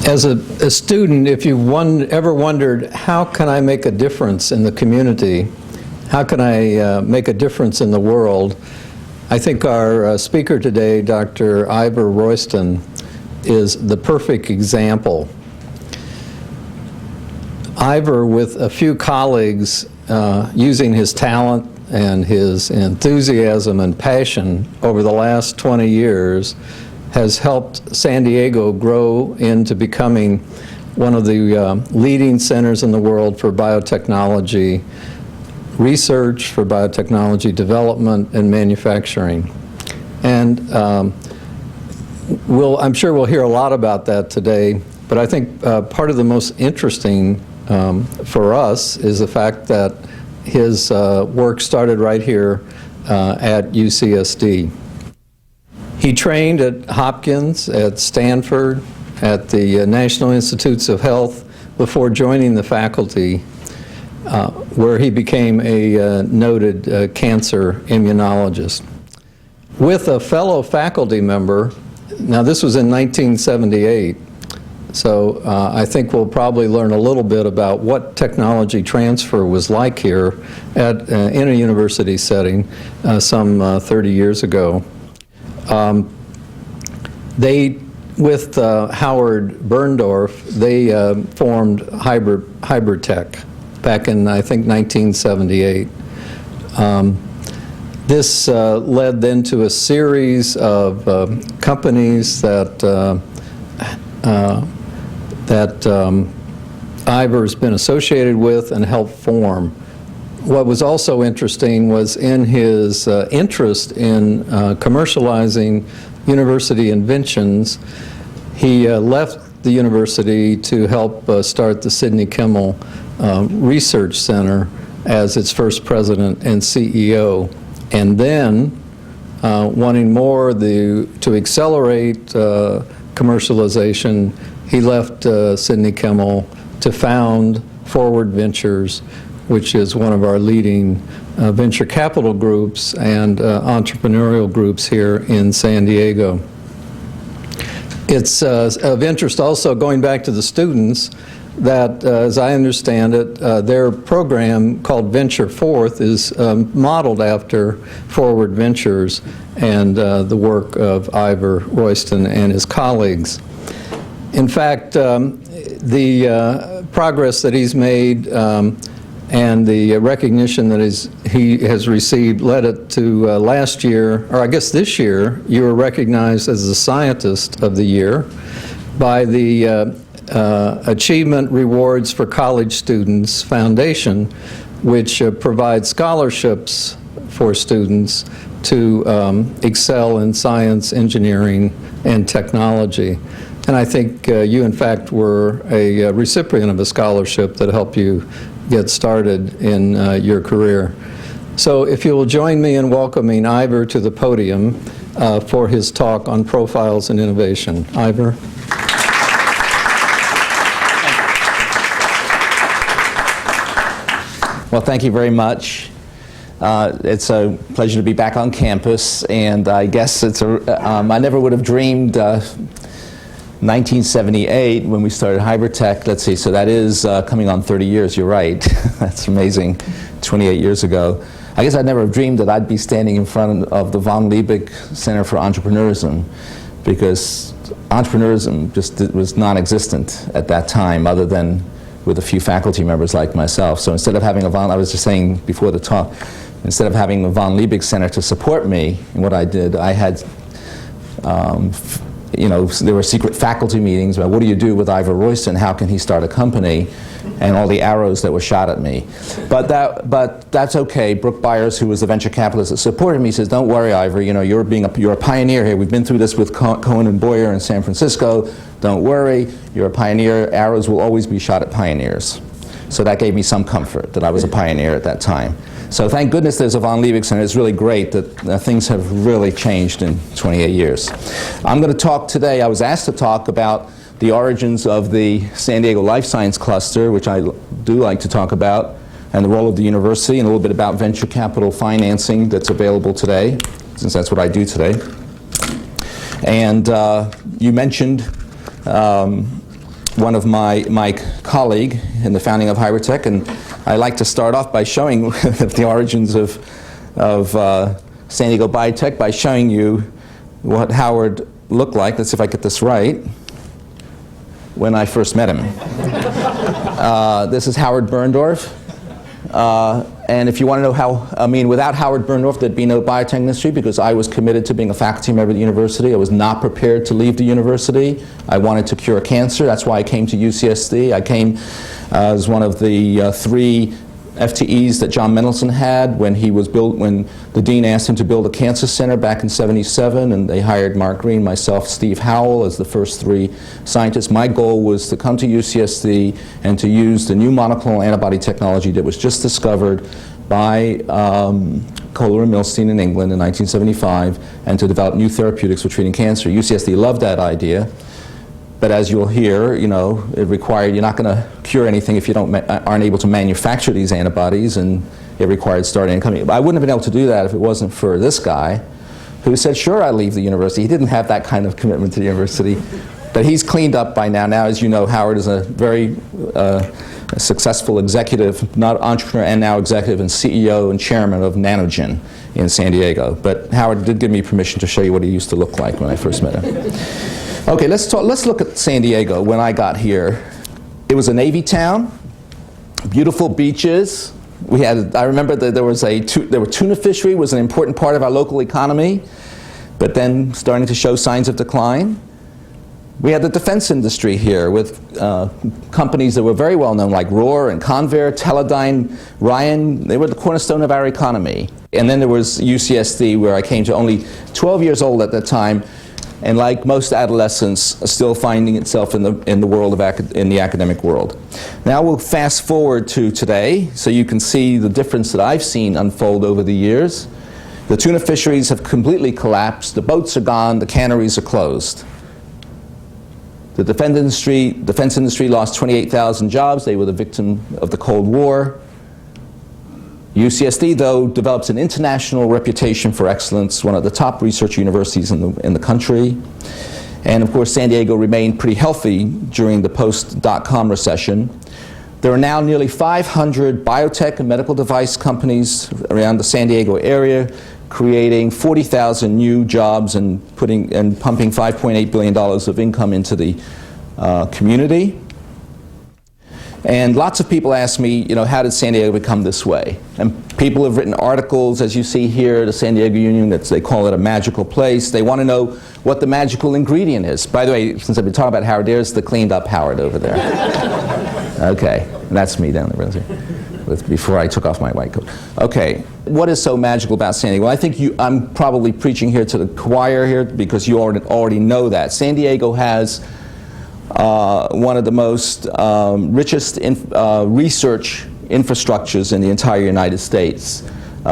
As a student, if you've ever wondered, how can I make a difference in the community? How can I make a difference in the world? I think our speaker today, Dr. Ivor Royston, is the perfect example. Ivor, with a few colleagues, using his talent and his enthusiasm and passion over the last 20 years, has helped San Diego grow into becoming one of the leading centers in the world for biotechnology research, for biotechnology development and manufacturing. And I'm sure we'll hear a lot about that today, but I think part of the most interesting for us is the fact that his work started right here at UCSD. He trained at Hopkins, at Stanford, at the National Institutes of Health before joining the faculty, where he became a noted cancer immunologist. With a fellow faculty member, now this was in 1978, so I think we'll probably learn a little bit about what technology transfer was like here in a university setting some 30 years ago. With Howard Berndorf, they formed Hybritech back in, I think, 1978. This led then to a series of companies that Ivor's been associated with and helped form. What was also interesting was in his interest in commercializing university inventions, he left the university to help start the Sidney Kimmel Research Center as its first president and CEO. And then, wanting more to accelerate commercialization, he left Sidney Kimmel to found Forward Ventures, which is one of our leading venture capital groups and entrepreneurial groups here in San Diego. It's of interest also, going back to the students, that as I understand it, their program called Venture Forth is modeled after Forward Ventures and the work of Ivor Royston and his colleagues. In fact, the progress that he's made and the recognition that he has received led it to last year, or I guess this year, you were recognized as the Scientist of the Year by the Achievement Rewards for College Students Foundation, which provides scholarships for students to excel in science, engineering, and technology. And I think you, in fact, were a recipient of a scholarship that helped you get started in your career. So if you will join me in welcoming Ivor to the podium for his talk on profiles and innovation. Ivor. Well, thank you very much. It's a pleasure to be back on campus, and I guess I never would have dreamed 1978 when we started Hypertech. Let's see, so that is coming on 30 years, you're right. That's amazing, 28 years ago. I guess I'd never have dreamed that I'd be standing in front of the von Liebig Center for Entrepreneurship, because entrepreneurship just was non-existent at that time, other than with a few faculty members like myself. So instead of having I was just saying before the talk, instead of having the von Liebig Center to support me in what I did, I had there were secret faculty meetings about what do you do with Ivor Royston, how can he start a company, and all the arrows that were shot at me. But that's okay. Brooke Byers, who was the venture capitalist that supported me, says, don't worry, Ivor, you're a pioneer here. We've been through this with Cohen and Boyer in San Francisco. Don't worry, you're a pioneer. Arrows will always be shot at pioneers. So that gave me some comfort that I was a pioneer at that time. So thank goodness there's a von Liebig Center. It's really great that things have really changed in 28 years. I'm going to talk today, I was asked to talk about the origins of the San Diego Life Science Cluster, which I do like to talk about, and the role of the university, and a little bit about venture capital financing that's available today, since that's what I do today. And you mentioned one of my colleague in the founding of Hypertech, and I like to start off by showing the origins of San Diego Biotech by showing you what Howard looked like. Let's see if I get this right. When I first met him. This is Howard Berndorf. And if you want to know how, I mean, without Howard Berndorf, there'd be no biotech industry, because I was committed to being a faculty member at the university. I was not prepared to leave the university. I wanted to cure cancer. That's why I came to UCSD. I came as one of the 3 FTEs that John Mendelsohn had when the dean asked him to build a cancer center back in '77, and they hired Mark Green, myself, Steve Howell as the first 3 scientists. My goal was to come to UCSD and to use the new monoclonal antibody technology that was just discovered by Kohler and Milstein in England in 1975, and to develop new therapeutics for treating cancer. UCSD loved that idea. But as you'll hear, you know, it required, you're not going to cure anything if you aren't able to manufacture these antibodies, and it required starting a company. I wouldn't have been able to do that if it wasn't for this guy who said, sure, I'll leave the university. He didn't have that kind of commitment to the university. But he's cleaned up by now. Now, as you know, Howard is a very successful executive, not entrepreneur, and now executive and CEO and chairman of Nanogen in San Diego. But Howard did give me permission to show you what he used to look like when I first met him. Okay, let's look at San Diego when I got here. It was a Navy town, beautiful beaches. I remember that there were tuna fishery was an important part of our local economy, but then starting to show signs of decline. We had the defense industry here with companies that were very well known, like Rohr and Convair, Teledyne, Ryan. They were the cornerstone of our economy. And then there was UCSD, where I came to, only 12 years old at that time, and like most adolescents, still finding itself in the world in the academic world. Now we'll fast forward to today, so you can see the difference that I've seen unfold over the years. The tuna fisheries have completely collapsed. The boats are gone. The canneries are closed. The defense industry lost 28,000 jobs. They were the victim of the Cold War. UCSD, though, develops an international reputation for excellence, one of the top research universities in the country. And of course, San Diego remained pretty healthy during the post-dot-com recession. There are now nearly 500 biotech and medical device companies around the San Diego area, creating 40,000 new jobs and pumping $5.8 billion of income into the community. And lots of people ask me, you know, how did San Diego become this way? And people have written articles, as you see here, the San Diego Union, they call it a magical place. They want to know what the magical ingredient is. By the way, since I've been talking about Howard, there's the cleaned up Howard over there. Okay, and that's me down there, before I took off my white coat. Okay, what is so magical about San Diego? Well, I think I'm probably preaching here to the choir here, because you already know that. San Diego has one of the most richest research infrastructures in the entire United States,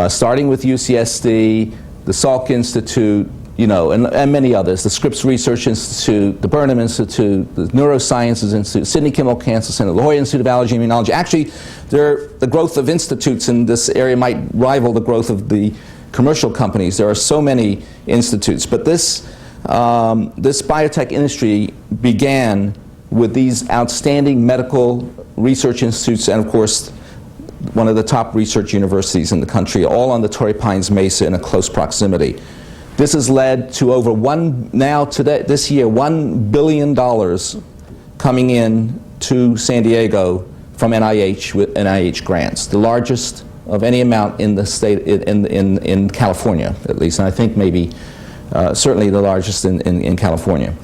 starting with UCSD, the Salk Institute, you know, and many others, the Scripps Research Institute, the Burnham Institute, the Neurosciences Institute, Sidney Kimmel Cancer Center, the La Jolla Institute of Allergy and Immunology. Actually, the growth of institutes in this area might rival the growth of the commercial companies. There are so many institutes, but this biotech industry began with these outstanding medical research institutes, and of course, one of the top research universities in the country, all on the Torrey Pines Mesa in a close proximity. This has led to over this year, $1 billion coming in to San Diego from NIH with NIH grants, the largest of any amount in the state, in California, at least, and I think maybe certainly the largest in California.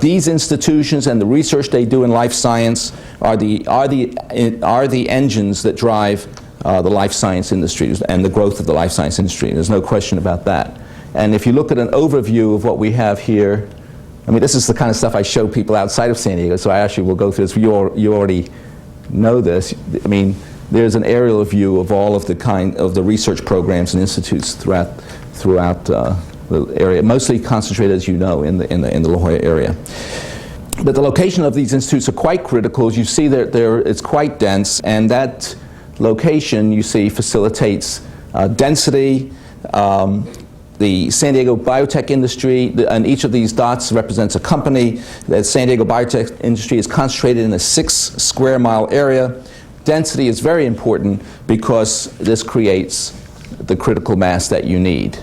These institutions and the research they do in life science are the engines that drive the life science industry and the growth of the life science industry. There's no question about that. And if you look at an overview of what we have here, I mean, this is the kind of stuff I show people outside of San Diego, so I actually will go through this. You already know this. I mean, there's an aerial view of all of the research programs and institutes throughout the area, mostly concentrated, as you know, in the La Jolla area. But the location of these institutes are quite critical. As you see, it's quite dense, and that location, you see, facilitates density, the San Diego biotech industry, and each of these dots represents a company. The San Diego biotech industry is concentrated in a 6 square mile area. Density is very important because this creates the critical mass that you need.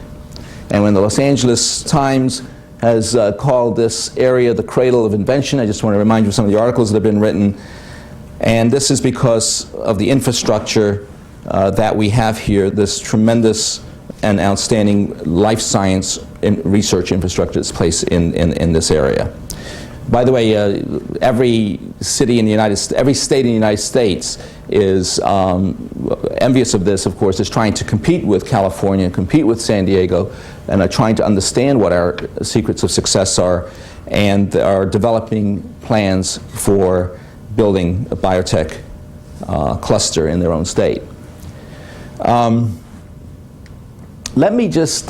And when the Los Angeles Times has called this area the cradle of invention, I just want to remind you of some of the articles that have been written. And this is because of the infrastructure that we have here, this tremendous and outstanding life science and research infrastructure that's placed in this area. By the way, every state in the United States is envious of this, of course, is trying to compete with California, compete with San Diego, and are trying to understand what our secrets of success are, and are developing plans for building a biotech cluster in their own state. Let me just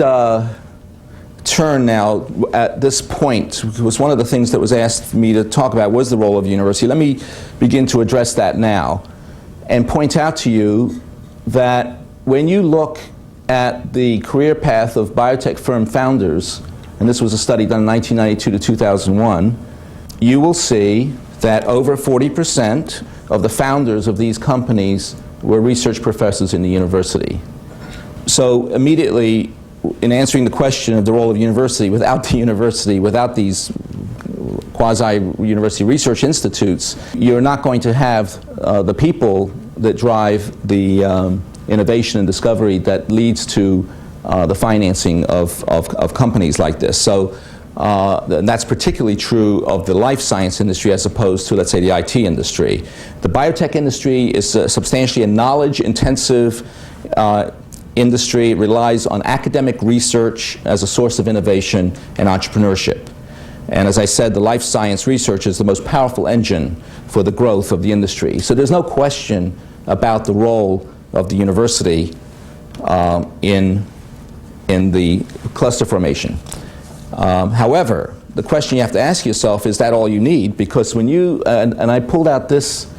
turn now at this point, because one of the things that was asked me to talk about was the role of the university. Let me begin to address that now and point out to you that when you look at the career path of biotech firm founders, and this was a study done in 1992 to 2001, you will see that over 40% of the founders of these companies were research professors in the university. So immediately, in answering the question of the role of university, without these quasi-university research institutes, you're not going to have the people that drive the innovation and discovery that leads to the financing of companies like this. So and that's particularly true of the life science industry as opposed to, let's say, the IT industry. The biotech industry is substantially a knowledge-intensive industry. It relies on academic research as a source of innovation and entrepreneurship. And as I said, the life science research is the most powerful engine for the growth of the industry. So there's no question about the role of the university in the cluster formation. However, the question you have to ask yourself, is that all you need? Because when you, and I pulled out this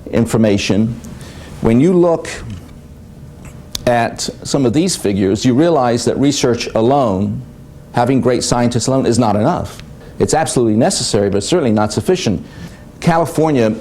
information, when you look at some of these figures, you realize that research alone, having great scientists alone, is not enough. It's absolutely necessary, but certainly not sufficient. California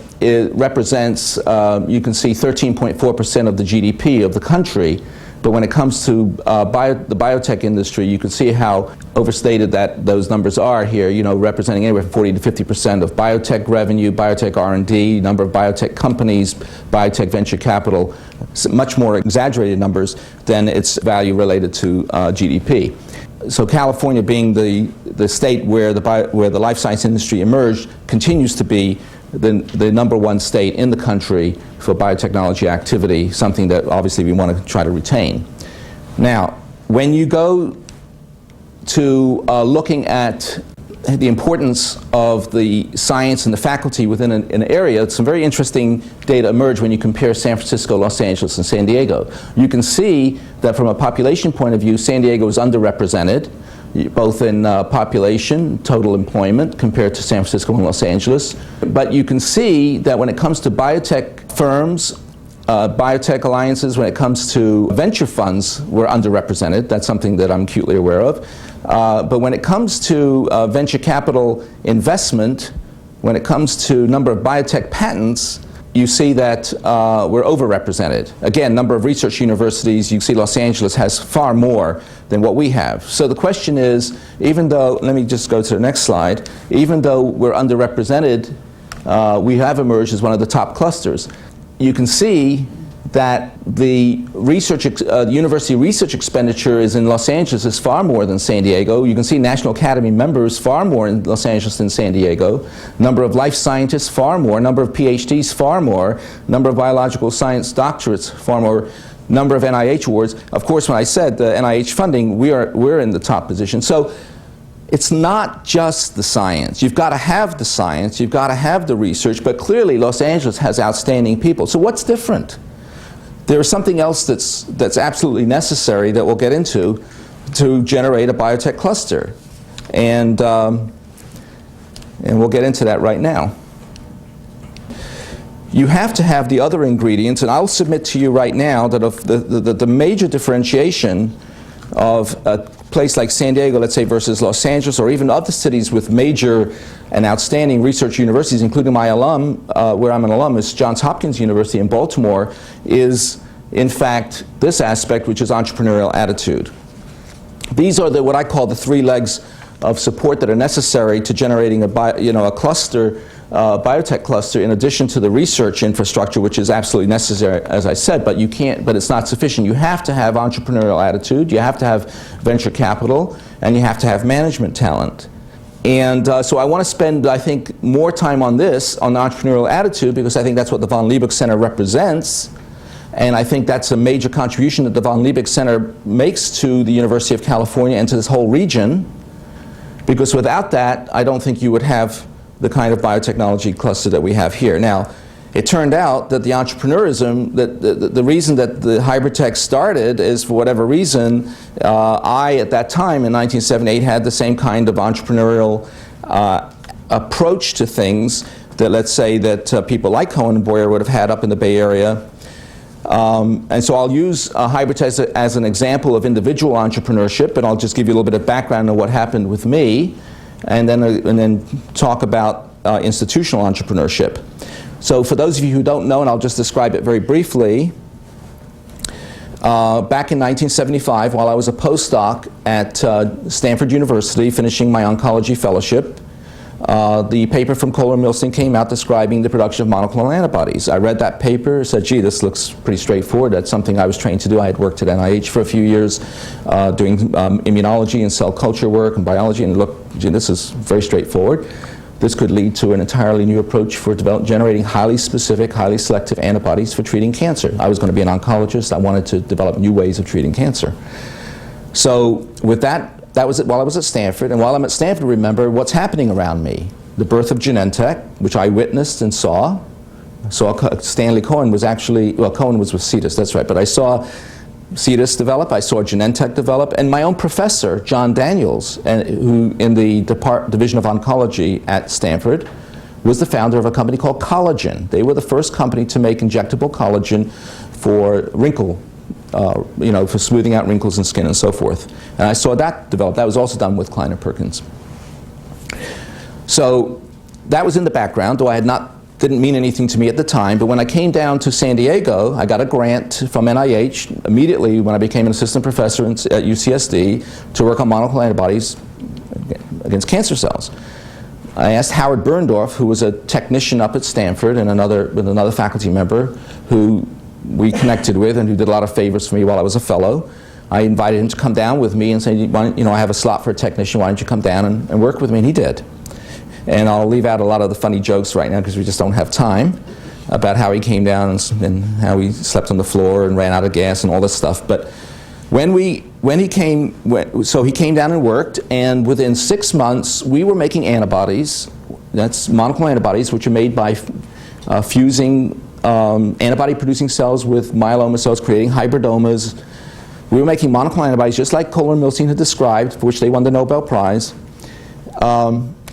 represents, you can see, 13.4% of the GDP of the country, but when it comes to the biotech industry, you can see how overstated that those numbers are here, you know, representing anywhere from 40 to 50% of biotech revenue, biotech R&D, number of biotech companies, biotech venture capital, much more exaggerated numbers than its value related to GDP. So California, being the state where the life science industry emerged, continues to be the #1 state in the country for biotechnology activity, something that obviously we want to try to retain. Now, when you go to looking at the importance of the science and the faculty within an area, some very interesting data emerge when you compare San Francisco, Los Angeles, and San Diego. You can see that from a population point of view, San Diego is underrepresented, both in population, total employment, compared to San Francisco and Los Angeles. But you can see that when it comes to biotech firms, biotech alliances, when it comes to venture funds, we're underrepresented. That's something that I'm acutely aware of. But when it comes to venture capital investment, when it comes to number of biotech patents, you see that we're overrepresented. Again, number of research universities, you see Los Angeles has far more than what we have. So the question is, even though, let me just go to the next slide, even though we're underrepresented, we have emerged as one of the top clusters. You can see that the university research expenditure is in Los Angeles is far more than San Diego. You can see National Academy members far more in Los Angeles than San Diego. Number of life scientists far more. Number of PhDs far more. Number of biological science doctorates far more. Number of NIH awards. Of course, when I said the NIH funding, we're in the top position. So it's not just the science. You've got to have the science. You've got to have the research. But clearly, Los Angeles has outstanding people. So what's different? There is something else that's absolutely necessary that we'll get into to generate a biotech cluster. And we'll get into that right now. You have to have the other ingredients, and I'll submit to you right now that of the major differentiation of a place like San Diego, let's say, versus Los Angeles, or even other cities with major and outstanding research universities, including my alum, where I'm an alum, is Johns Hopkins University in Baltimore, is in fact this aspect, which is entrepreneurial attitude. These are what I call the 3 legs of support that are necessary to generating a cluster, biotech cluster, in addition to the research infrastructure, which is absolutely necessary, as I said, but it's not sufficient. You have to have entrepreneurial attitude, you have to have venture capital, and you have to have management talent. And so I want to spend, I think, more time on this, on the entrepreneurial attitude, because I think that's what the von Liebig Center represents. And I think that's a major contribution that the von Liebig Center makes to the University of California and to this whole region. Because without that, I don't think you would have the kind of biotechnology cluster that we have here. Now, it turned out that the entrepreneurism, that the reason that the Hybritech started is, for whatever reason, I, at that time in 1978, had the same kind of entrepreneurial approach to things that, let's say, that people like Cohen and Boyer would have had up in the Bay Area. And so I'll use Hybritech as an example of individual entrepreneurship, and I'll just give you a little bit of background on what happened with me, and then talk about institutional entrepreneurship. So for those of you who don't know, and I'll just describe it very briefly, back in 1975, while I was a postdoc at Stanford University finishing my oncology fellowship, the paper from Kohler Milstein came out describing the production of monoclonal antibodies. I read that paper, said, gee, this looks pretty straightforward. That's something I was trained to do. I had worked at NIH for a few years doing immunology and cell culture work and biology, and look, gee, this is very straightforward. This could lead to an entirely new approach for generating highly specific, highly selective antibodies for treating cancer. I was going to be an oncologist. I wanted to develop new ways of treating cancer. So with that, that was it while I was at Stanford. And while I'm at Stanford, remember what's happening around me. The birth of Genentech, which I witnessed and saw. Stanley Cohen was actually, well, Cohen was with CETUS, that's right. But I saw CETUS develop, I saw Genentech develop, and my own professor, John Daniels, who in the Division of Oncology at Stanford, was the founder of a company called Collagen. They were the first company to make injectable collagen for wrinkle, for smoothing out wrinkles in skin and so forth. And I saw that develop. That was also done with Kleiner Perkins. So that was in the background, though I had didn't mean anything to me at the time, but when I came down to San Diego, I got a grant from NIH immediately when I became an assistant professor at UCSD to work on monoclonal antibodies against cancer cells. I asked Howard Berndorf, who was a technician up at Stanford and with another faculty member who we connected with and who did a lot of favors for me while I was a fellow. I invited him to come down with me and say, I have a slot for a technician, why don't you come down and work with me? And he did. And I'll leave out a lot of the funny jokes right now because we just don't have time about how he came down and how he slept on the floor and ran out of gas and all this stuff. But so he came down and worked, and within 6 months we were making antibodies. That's monoclonal antibodies, which are made by fusing antibody-producing cells with myeloma cells, creating hybridomas. We were making monoclonal antibodies just like Kohler Milstein had described, for which they won the Nobel Prize.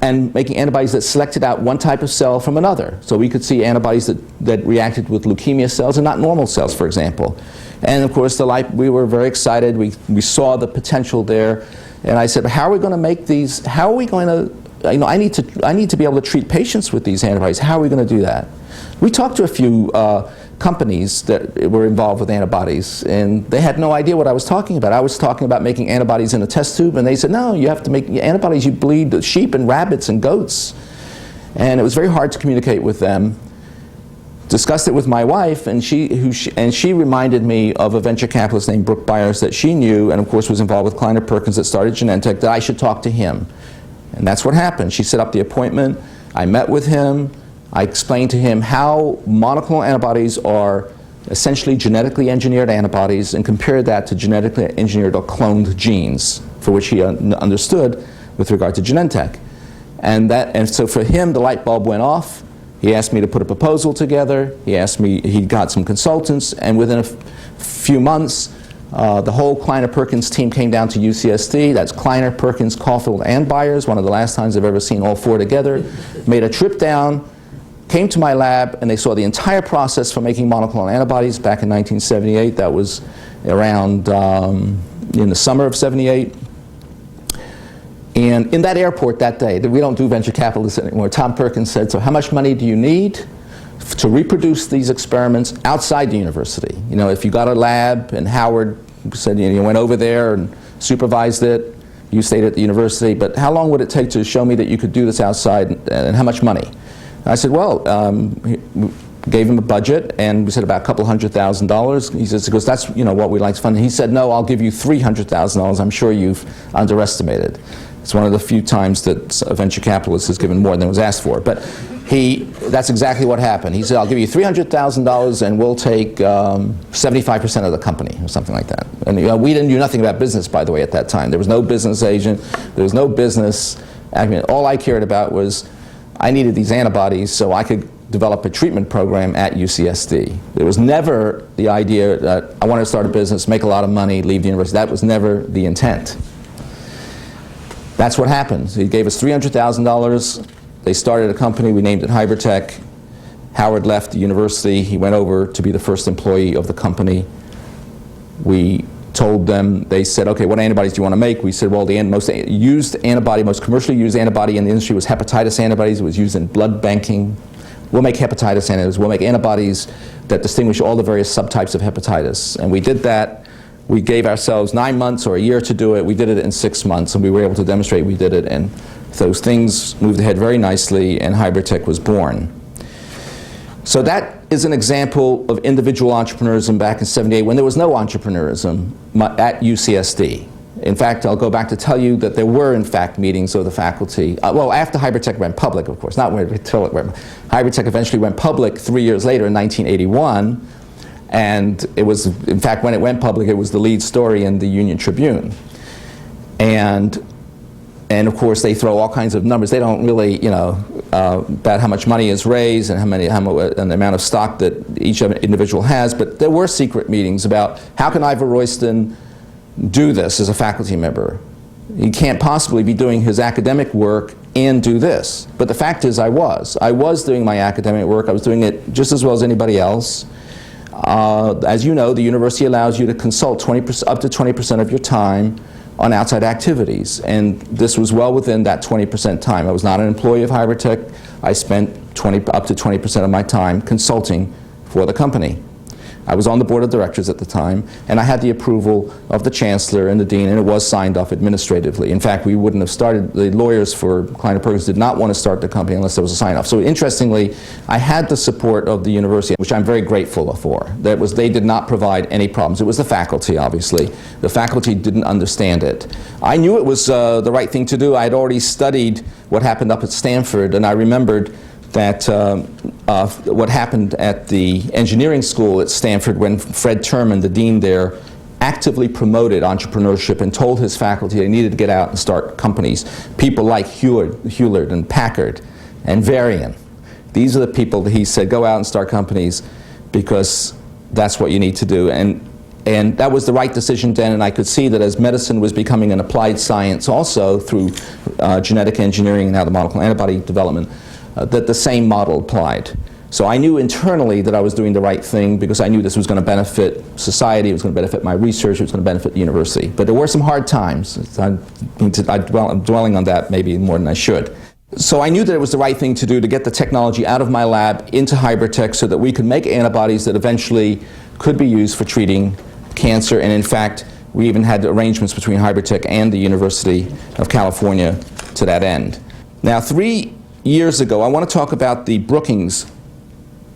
And making antibodies that selected out one type of cell from another. So we could see antibodies that reacted with leukemia cells and not normal cells, for example. And of course, we were very excited. We saw the potential there. And I said, how are we going to make these, how are we going to, I need to be able to treat patients with these antibodies. How are we going to do that? We talked to a few companies that were involved with antibodies, and they had no idea what I was talking about. I was talking about making antibodies in a test tube, and they said, no, you have to make antibodies, you bleed sheep and rabbits and goats. And it was very hard to communicate with them. Discussed it with my wife, and she reminded me of a venture capitalist named Brooke Byers that she knew, and of course was involved with Kleiner Perkins that started Genentech, that I should talk to him. And that's what happened. She set up the appointment. I met with him. I explained to him how monoclonal antibodies are essentially genetically engineered antibodies and compared that to genetically engineered or cloned genes, for which he understood with regard to Genentech. And so for him, the light bulb went off. He asked me to put a proposal together. He got some consultants, and within a few months, the whole Kleiner Perkins team came down to UCSD. That's Kleiner, Perkins, Caulfield, and Byers, one of the last times I've ever seen all four together. Made a trip down, came to my lab, and they saw the entire process for making monoclonal antibodies back in 1978. That was around in the summer of '78. And in that airport that day, we don't do venture capitalists anymore, Tom Perkins said, so how much money do you need to reproduce these experiments outside the university? You know, if you got a lab, and Howard said, you know, you went over there and supervised it, you stayed at the university, but how long would it take to show me that you could do this outside, and how much money? I said, well, gave him a budget, and we said about a couple $100,000. He says, because that's, you know, what we like to fund. He said, no, I'll give you $300,000. I'm sure you've underestimated. It's one of the few times that a venture capitalist has given more than was asked for. But that's exactly what happened. He said, I'll give you $300,000 and we'll take 75% of the company, or something like that. And you know, we didn't do nothing about business, by the way, at that time. There was no business agent. There was no business. I mean, all I cared about was I needed these antibodies so I could develop a treatment program at UCSD. There was never the idea that I wanted to start a business, make a lot of money, leave the university. That was never the intent. That's what happened. He gave us $300,000. They started a company. We named it Hybritech. Howard left the university. He went over to be the first employee of the company. We told them, they said, okay, what antibodies do you want to make? We said, well, the most commercially used antibody in the industry was hepatitis antibodies. It was used in blood banking. We'll make hepatitis antibodies. We'll make antibodies that distinguish all the various subtypes of hepatitis. And we did that. We gave ourselves 9 months or a year to do it. We did it in 6 months, and we were able to demonstrate we did it. And those things moved ahead very nicely, and Hybritech was born. So that is an example of individual entrepreneurism back in '78 when there was no entrepreneurism at UCSD. In fact, I'll go back to tell you that there were, in fact, meetings of the faculty. Well, after Hybritech went public, of course, not when Hybritech eventually went public 3 years later in 1981. And it was, in fact, when it went public, it was the lead story in the Union Tribune. And of course, they throw all kinds of numbers. They don't really, you know, about how much money is raised and and the amount of stock that each individual has. But there were secret meetings about how can Ivor Royston do this as a faculty member. He can't possibly be doing his academic work and do this. But the fact is, I was doing my academic work. I was doing it just as well as anybody else. As you know, the university allows you to consult up to 20% of your time on outside activities, and this was well within that 20% time. I was not an employee of Hybritech. I spent up to 20% of my time consulting for the company. I was on the board of directors at the time, and I had the approval of the chancellor and the dean, and it was signed off administratively. In fact, we wouldn't have started, the lawyers for Kleiner Perkins did not want to start the company unless there was a sign-off. So interestingly, I had the support of the university, which I'm very grateful for. They did not provide any problems. It was the faculty, obviously. The faculty didn't understand it. I knew it was the right thing to do. I had already studied what happened up at Stanford, and I remembered that what happened at the engineering school at Stanford when Fred Terman, the dean there, actively promoted entrepreneurship and told his faculty they needed to get out and start companies. People like Hewlett and Packard and Varian. These are the people that he said, go out and start companies because that's what you need to do. And that was the right decision then, and I could see that as medicine was becoming an applied science also through genetic engineering and now the monoclonal antibody development, that the same model applied. So I knew internally that I was doing the right thing because I knew this was going to benefit society, it was going to benefit my research, it was going to benefit the university. But there were some hard times. I'm dwelling on that maybe more than I should. So I knew that it was the right thing to do to get the technology out of my lab into Hybritech so that we could make antibodies that eventually could be used for treating cancer. And in fact, we even had arrangements between Hybritech and the University of California to that end. Now, 3 years ago, I want to talk about the Brookings,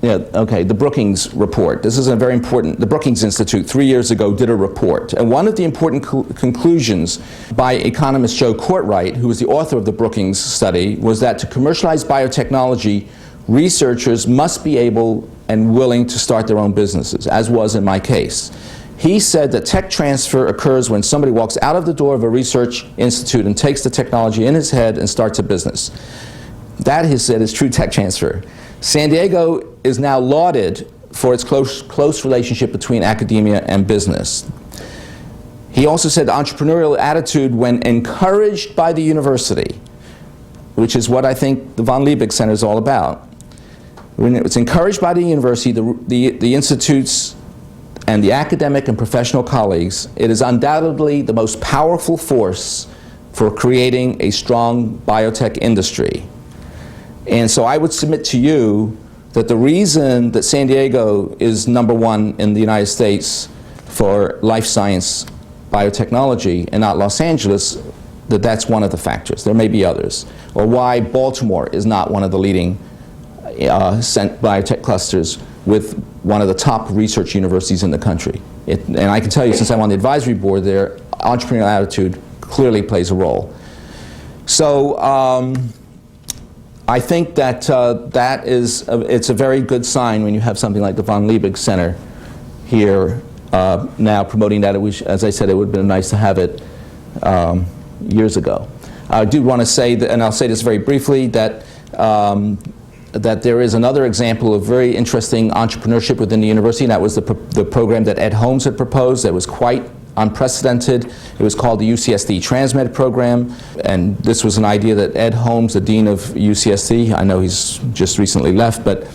the Brookings report. This is a very important, the Brookings Institute 3 years ago did a report. And one of the important conclusions by economist Joe Courtwright, who was the author of the Brookings study, was that to commercialize biotechnology, researchers must be able and willing to start their own businesses, as was in my case. He said that tech transfer occurs when somebody walks out of the door of a research institute and takes the technology in his head and starts a business. That, he said, is true tech transfer. San Diego is now lauded for its close relationship between academia and business. He also said the entrepreneurial attitude, when encouraged by the university, which is what I think the von Liebig Center is all about. When it's encouraged by the university, the institutes, and the academic and professional colleagues, it is undoubtedly the most powerful force for creating a strong biotech industry. And so I would submit to you that the reason that San Diego is #1 in the United States for life science biotechnology and not Los Angeles, that's one of the factors. There may be others. Or why Baltimore is not one of the leading biotech clusters with one of the top research universities in the country. And I can tell you, since I'm on the advisory board there, entrepreneurial attitude clearly plays a role. So I think that it's a very good sign when you have something like the von Liebig Center here now promoting that. As I said, it would have been nice to have it years ago. I do want to say, and I'll say this very briefly, that there is another example of very interesting entrepreneurship within the university, and that was the program that Ed Holmes had proposed that was quite unprecedented. It was called the UCSD Transmed program, and this was an idea that Ed Holmes, the dean of UCSD, I know he's just recently left, but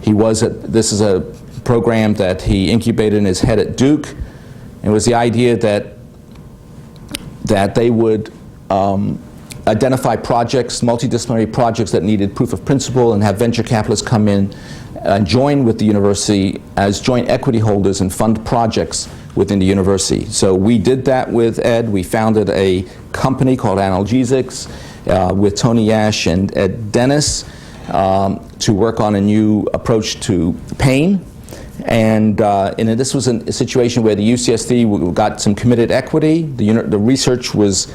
this is a program that he incubated in his head at Duke, and it was the idea that they would identify projects, multidisciplinary projects that needed proof of principle, and have venture capitalists come in and join with the university as joint equity holders and fund projects within the university. So we did that with Ed. We founded a company called Analgesics with Tony Yash and Ed Dennis to work on a new approach to pain. And this was a situation where the UCSD got some committed equity. The research was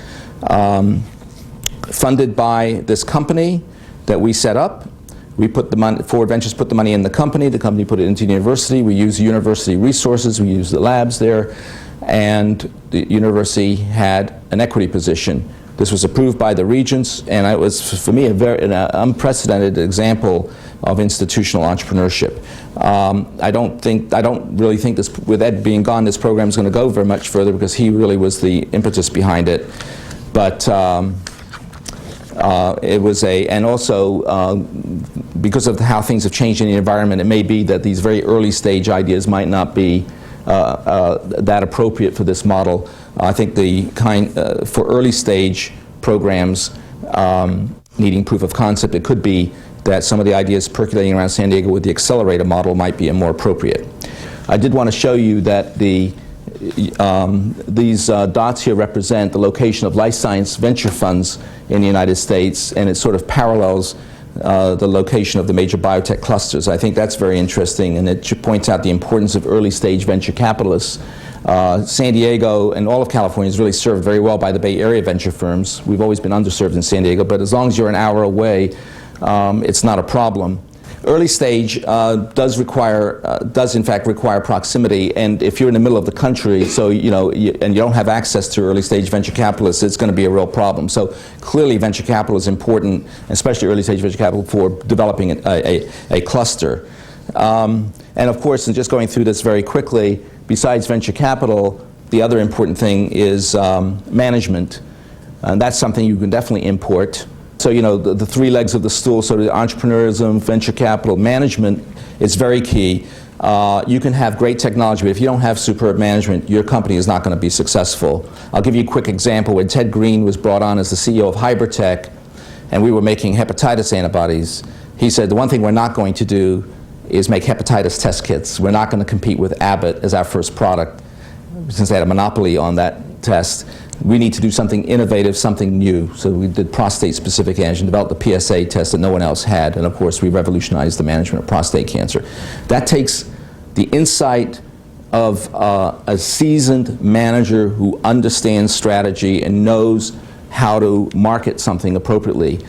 funded by this company that we set up. We put the money, Forward Ventures put the money in the company put it into the university. We used university resources, we used the labs there, and the university had an equity position. This was approved by the regents, and it was, for me, an unprecedented example of institutional entrepreneurship. I don't really think this, with Ed being gone, this program is going to go very much further because he really was the impetus behind it. But it was and also because of how things have changed in the environment, it may be that these very early stage ideas might not be that appropriate for this model. I think for early stage programs needing proof of concept, it could be that some of the ideas percolating around San Diego with the accelerator model might be more appropriate. I did want to show you that these dots here represent the location of life science venture funds in the United States, and it sort of parallels the location of the major biotech clusters. I think that's very interesting, and it points out the importance of early stage venture capitalists. San Diego and all of California is really served very well by the Bay Area venture firms. We've always been underserved in San Diego, but as long as you're an hour away, it's not a problem. Early stage does in fact require proximity, and if you're in the middle of the country, so and you don't have access to early stage venture capitalists, it's going to be a real problem. So clearly, venture capital is important, especially early stage venture capital, for developing a cluster. And of course, and just going through this very quickly, besides venture capital, the other important thing is management, and that's something you can definitely import. So, the three legs of the stool, so the entrepreneurism, venture capital, management is very key. You can have great technology, but if you don't have superb management, your company is not going to be successful. I'll give you a quick example. When Ted Green was brought on as the CEO of Hybritech, and we were making hepatitis antibodies, he said, the one thing we're not going to do is make hepatitis test kits. We're not going to compete with Abbott as our first product, since they had a monopoly on that test. We need to do something innovative, something new. So we did prostate-specific antigen, developed the PSA test that no one else had, and of course we revolutionized the management of prostate cancer. That takes the insight of a seasoned manager who understands strategy and knows how to market something appropriately.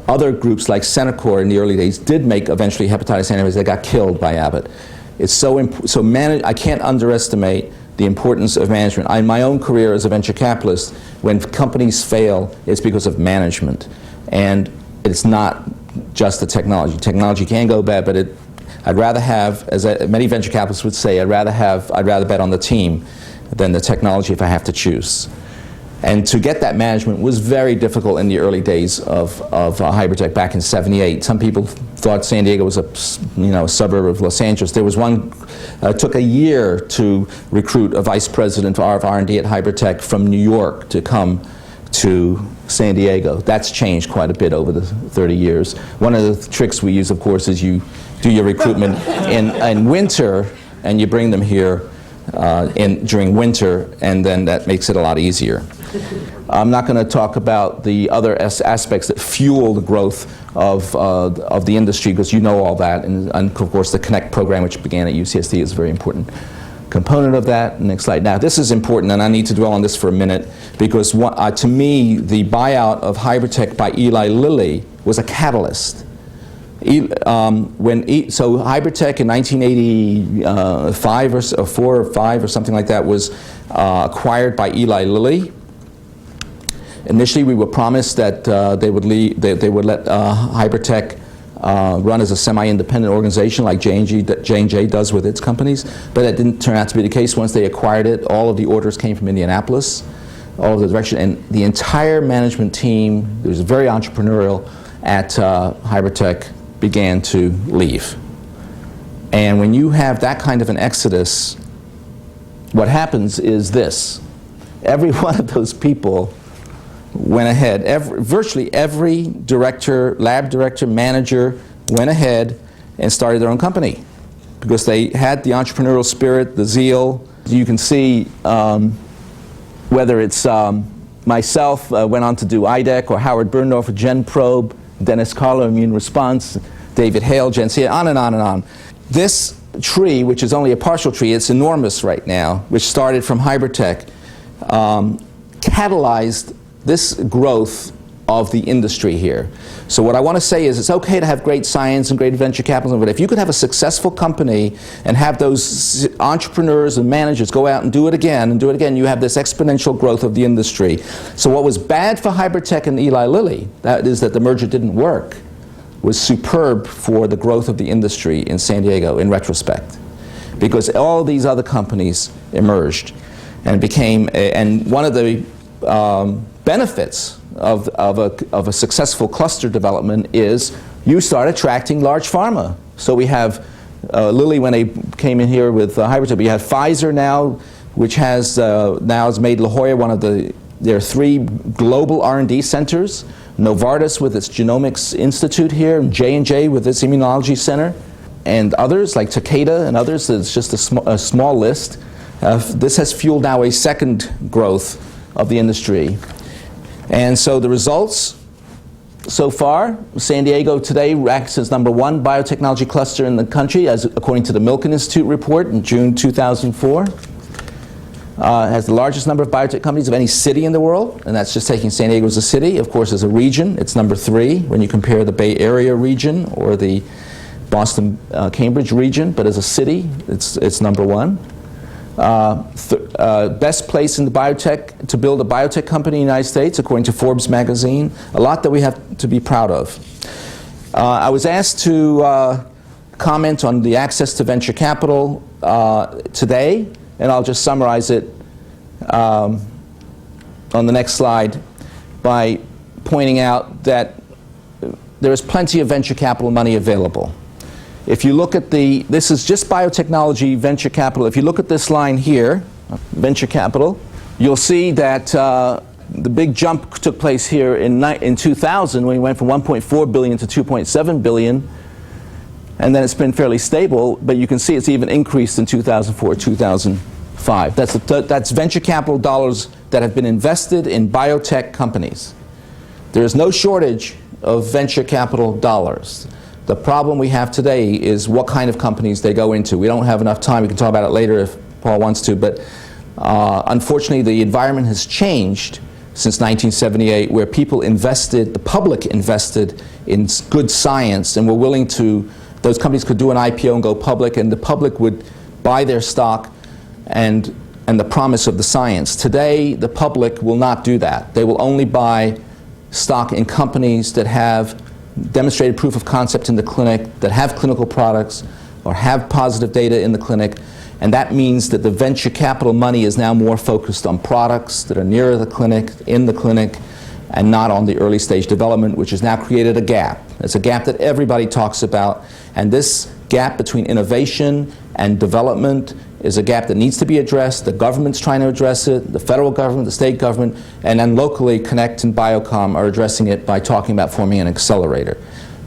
Other groups like Centocor in the early days did make eventually hepatitis antibodies that got killed by Abbott. It's I can't underestimate the importance of management. In my own career as a venture capitalist, when companies fail, it's because of management. And it's not just the technology. Technology can go bad, but I'd rather have, as many venture capitalists would say, I'd rather bet on the team than the technology if I have to choose. And to get that management was very difficult in the early days of Hypertech back in '78. Some people thought San Diego was a suburb of Los Angeles. There was one, it took a year to recruit a vice president of R&D at Hypertech from New York to come to San Diego. That's changed quite a bit over the 30 years. One of the tricks we use, of course, is you do your recruitment in winter, and you bring them here during winter, and then that makes it a lot easier. I'm not going to talk about the other aspects that fuel the growth of the industry, because you know all that, and of course the Connect program, which began at UCSD, is a very important component of that. Next slide. Now this is important, and I need to dwell on this for a minute, because to me the buyout of Hybritech by Eli Lilly was a catalyst. So Hybritech in 1985 or 4 or 5 or something like that was acquired by Eli Lilly. Initially, we were promised that they would let Hybritech run as a semi-independent organization like J&J does with its companies, but that didn't turn out to be the case. Once they acquired it, all of the orders came from Indianapolis, all of the direction, and the entire management team, it was very entrepreneurial, at Hybritech began to leave. And when you have that kind of an exodus, what happens is this. Every one of those people went ahead. Virtually every director, lab director, manager went ahead and started their own company because they had the entrepreneurial spirit, the zeal. You can see whether it's myself, went on to do Idec, or Howard Berndorfer, GenProbe, Dennis Carlo, Immune Response, David Hale, GenCA, on and on and on. This tree, which is only a partial tree, it's enormous right now, which started from Hybritech, catalyzed this growth of the industry here. So what I want to say is it's okay to have great science and great venture capital, but if you could have a successful company and have those entrepreneurs and managers go out and do it again, you have this exponential growth of the industry. So what was bad for Hybritech and Eli Lilly, that is that the merger didn't work, was superb for the growth of the industry in San Diego in retrospect. Because all these other companies emerged and became, and one of the benefits of a successful cluster development is you start attracting large pharma. So we have Lilly, when they came in here with Hybritech, we have Pfizer now, which has now has made La Jolla one of their 3 global R&D centers. Novartis with its Genomics Institute here, J&J with its Immunology Center, and others like Takeda and others. It's just a small list. This has fueled now a second growth of the industry. And so the results so far, San Diego today ranks as #1 biotechnology cluster in the country, as according to the Milken Institute report in June 2004. Has the largest number of biotech companies of any city in the world, and that's just taking San Diego as a city. Of course, as a region, it's #3 when you compare the Bay Area region or the Boston, Cambridge region, but as a city, it's #1. Best place in the biotech to build a biotech company in the United States, according to Forbes magazine. A lot that we have to be proud of. I was asked to comment on the access to venture capital today, and I'll just summarize it on the next slide by pointing out that there is plenty of venture capital money available. If you look at this is just biotechnology venture capital. If you look at this line here, venture capital, you'll see that the big jump took place here in 2000 when we went from 1.4 billion to 2.7 billion, and then it's been fairly stable, but you can see it's even increased in 2004, 2005. That's venture capital dollars that have been invested in biotech companies. There is no shortage of venture capital dollars. The problem we have today is what kind of companies they go into. We don't have enough time. We can talk about it later if Paul wants to, but unfortunately the environment has changed since 1978, where people invested, the public invested in good science and were willing to, those companies could do an IPO and go public, and the public would buy their stock and the promise of the science. Today, the public will not do that. They will only buy stock in companies that have demonstrated proof of concept in the clinic, that have clinical products, or have positive data in the clinic, and that means that the venture capital money is now more focused on products that are nearer the clinic, in the clinic, and not on the early stage development, which has now created a gap. It's a gap that everybody talks about, and this gap between innovation and development is a gap that needs to be addressed. The government's trying to address it, the federal government, the state government, and then locally Connect and Biocom are addressing it by talking about forming an accelerator.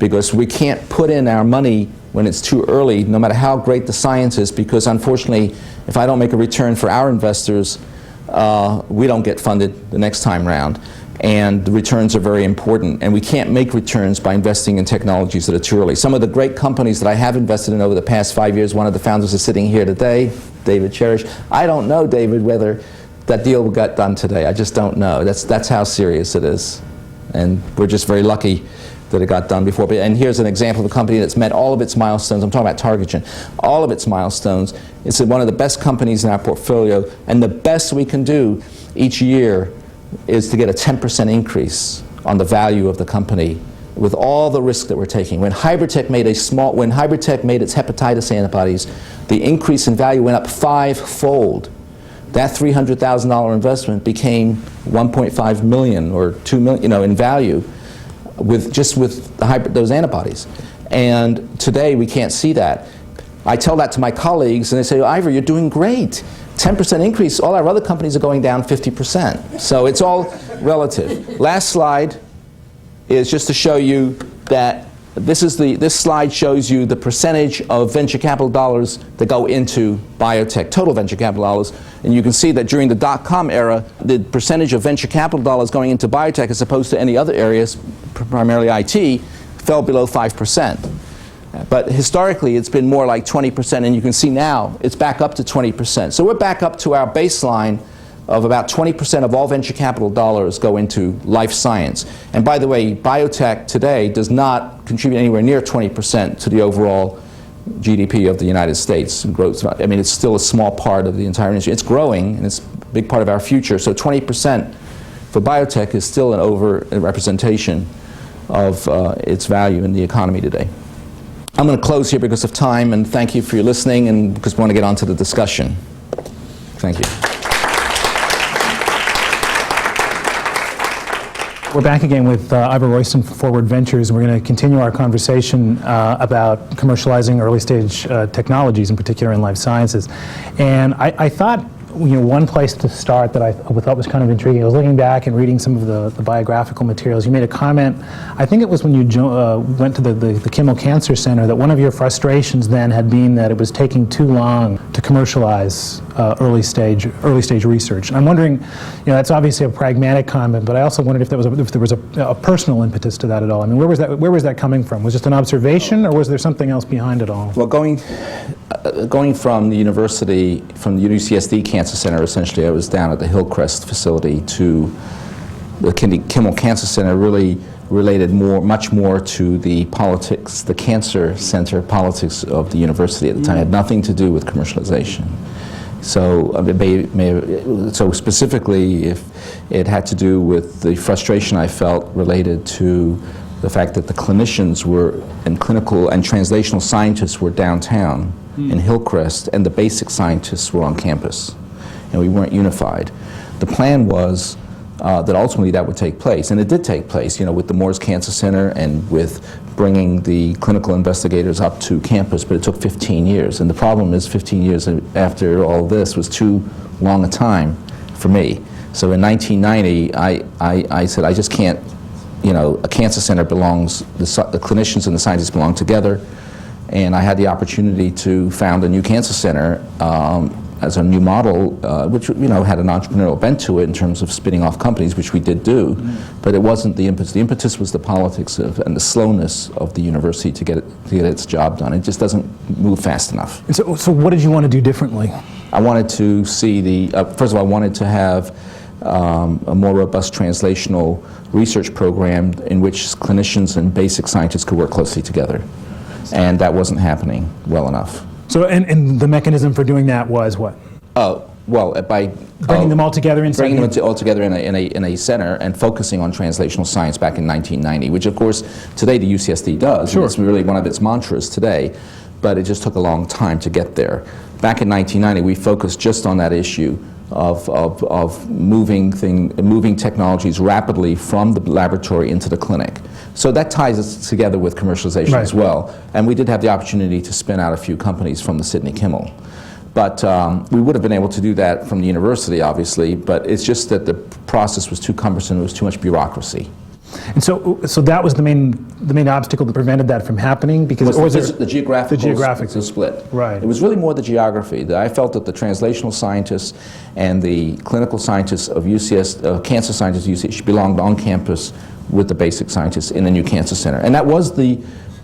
Because we can't put in our money when it's too early, no matter how great the science is, because unfortunately, if I don't make a return for our investors, we don't get funded the next time round. And the returns are very important, and we can't make returns by investing in technologies that are too early. Some of the great companies that I have invested in over the past 5 years, one of the founders is sitting here today, David Cherish. I don't know, David, whether that deal got done today. I just don't know. That's how serious it is. And we're just very lucky that it got done before. And here's an example of a company that's met all of its milestones. I'm talking about Targetogen. All of its milestones. It's one of the best companies in our portfolio, and the best we can do each year is to get a 10% increase on the value of the company with all the risk that we're taking. When Hybritech made its hepatitis antibodies, the increase in value went up 5-fold. That $300,000 investment became 1.5 million or 2 million, in value with those antibodies. And today we can't see that. I tell that to my colleagues and they say, Ivor, you're doing great. 10% increase, all our other companies are going down 50%. So it's all relative. Last slide is just to show you that this slide shows you the percentage of venture capital dollars that go into biotech, total venture capital dollars. And you can see that during the dot-com era, the percentage of venture capital dollars going into biotech as opposed to any other areas, primarily IT, fell below 5%. But historically, it's been more like 20%, and you can see now it's back up to 20%. So we're back up to our baseline of about 20% of all venture capital dollars go into life science. And by the way, biotech today does not contribute anywhere near 20% to the overall GDP of the United States. I mean, it's still a small part of the entire industry. It's growing, and it's a big part of our future. So 20% for biotech is still an over-representation of its value in the economy today. I'm going to close here because of time, and thank you for your listening, and because we want to get on to the discussion. Thank you. We're back again with Ivor Royston from Forward Ventures, and we're going to continue our conversation about commercializing early-stage technologies, in particular in life sciences. And I thought, one place to start that I thought was kind of intriguing, I was looking back and reading some of the biographical materials. You made a comment, I think it was when you went to the Kimmel Cancer Center, that one of your frustrations then had been that it was taking too long to commercialize early stage research. And I'm wondering, that's obviously a pragmatic comment, but I also wondered if there was a personal impetus to that at all. I mean, where was that coming from? Was it just an observation, or was there something else behind it all? Well, going from the university, from the UCSD Cancer Center, essentially, I was down at the Hillcrest facility, to the Kimmel Cancer Center, really related much more to the politics, the cancer center politics of the university at the time. It had nothing to do with commercialization. So, so specifically, if it had to do with the frustration I felt related to the fact that the clinicians and clinical and translational scientists were downtown in Hillcrest, and the basic scientists were on campus, and we weren't unified. The plan was that ultimately that would take place, and it did take place, with the Moores Cancer Center and with bringing the clinical investigators up to campus, but it took 15 years. And the problem is 15 years after all this was too long a time for me. So in 1990, I said, I just can't, a cancer center belongs, the clinicians and the scientists belong together. And I had the opportunity to found a new cancer center as a new model, which had an entrepreneurial bent to it in terms of spinning off companies, which we did do, but it wasn't the impetus. The impetus was the politics and the slowness of the university to get its job done. It just doesn't move fast enough. And so what did you want to do differently? I wanted to see first of all, I wanted to have a more robust translational research program in which clinicians and basic scientists could work closely together. And that wasn't happening well enough. So, and the mechanism for doing that was what? Well, by bringing them all together in a center and focusing on translational science back in 1990, which of course today the UCSD does. Sure. And it's really one of its mantras today, but it just took a long time to get there. Back in 1990, we focused just on that issue of moving technologies rapidly from the laboratory into the clinic. So that ties us together with commercialization as well. And we did have the opportunity to spin out a few companies from the Sidney Kimmel. But we would have been able to do that from the university, obviously, but it's just that the process was too cumbersome, there was too much bureaucracy. And so that was the main obstacle that prevented that from happening? Because The geographical split. Right. It was really more the geography. That I felt that the translational scientists and the clinical scientists of cancer scientists of UCSD belonged on campus with the basic scientists in the new cancer center. And that was the